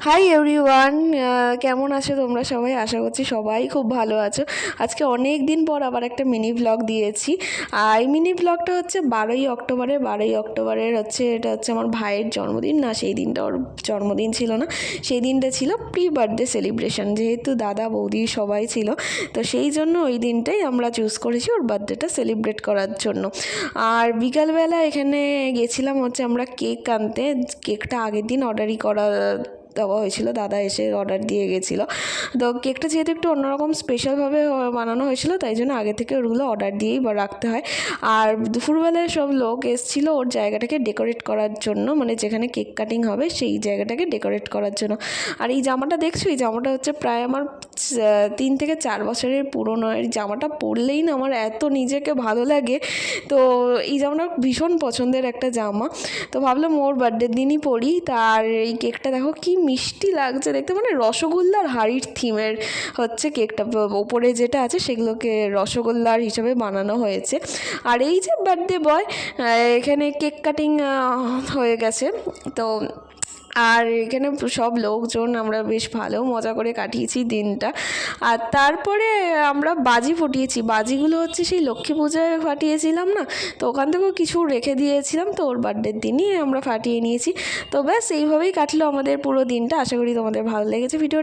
Hi everyone, কেমন আছো তোমরা সবাই? আশা করছি সবাই খুব ভালো আছো। আজকে অনেক দিন পর আবার একটা মিনি ব্লগ দিয়েছি। আর এই মিনি ব্লগটা হচ্ছে 12ই অক্টোবরের এটা হচ্ছে আমার ভাইয়ের জন্মদিন। না, সেই দিনটা ওর জন্মদিন ছিল না, সেই দিনটা ছিল প্রি বার্থডে সেলিব্রেশন। যেহেতু দাদা বৌদি সবাই ছিল, তো সেই জন্য ওই দিনটাই আমরা চুজ করেছি ওর বার্থডেটা সেলিব্রেট করার জন্য। আর বিকালবেলা এখানে গেছিলাম হচ্ছে আমরা কেক আনতে। কেকটা আগের দিন অর্ডারই দেওয়া হয়েছিল, দাদা এসে অর্ডার দিয়ে গেছিলো। তো কেকটা যেহেতু একটু অন্যরকম স্পেশালভাবে বানানো হয়েছিল, তাই জন্য আগে থেকে ওগুলো অর্ডার দিয়েই রাখতে হয়। আর দুপুরবেলায় সব লোক এসেছিলো ওর জায়গাটাকে ডেকোরেট করার জন্য, মানে যেখানে কেক কাটিং হবে সেই জায়গাটাকে ডেকোরেট করার জন্য। আর এই জামাটা দেখছো, এই জামাটা হচ্ছে প্রায় আমার 3 থেকে 4 বছরের পুরনো। এই জামাটা পরলেই না আমার এত নিজেকে ভালো লাগে। তো এই জামাটা ভীষণ পছন্দের একটা জামা, তো ভাবলাম ওর বার্থডের দিনই পরি। তার এই কেকটা দেখো কি মিষ্টি লাগছে দেখতে, মানে রসগোল্লার হাড়ির থিমের হচ্ছে কেকটা। ওপরে যেটা আছে সেগুলোকে রসগোল্লার হিসাবে বানানো হয়েছে। আর এই যে বার্থডে বয়, এখানে কেক কাটিং হয়ে গেছে। তো আর এখানে সব লোকজন, আমরা বেশ ভালো মজা করে কাটিয়েছি দিনটা। আর তারপরে আমরা বাজি ফুটিয়েছি। বাজিগুলো হচ্ছে সেই লক্ষ্মী পূজায় ফাটিয়েছিলাম না, তো ওখান থেকেও কিছু রেখে দিয়েছিলাম, তো ওর বার্থডের দিনই আমরা ফাটিয়ে নিয়েছি। তো ব্যাস এইভাবেই কাটলো আমাদের পুরো দিনটা। আশা করি তোমাদের ভালো লেগেছে ভিডিওটা।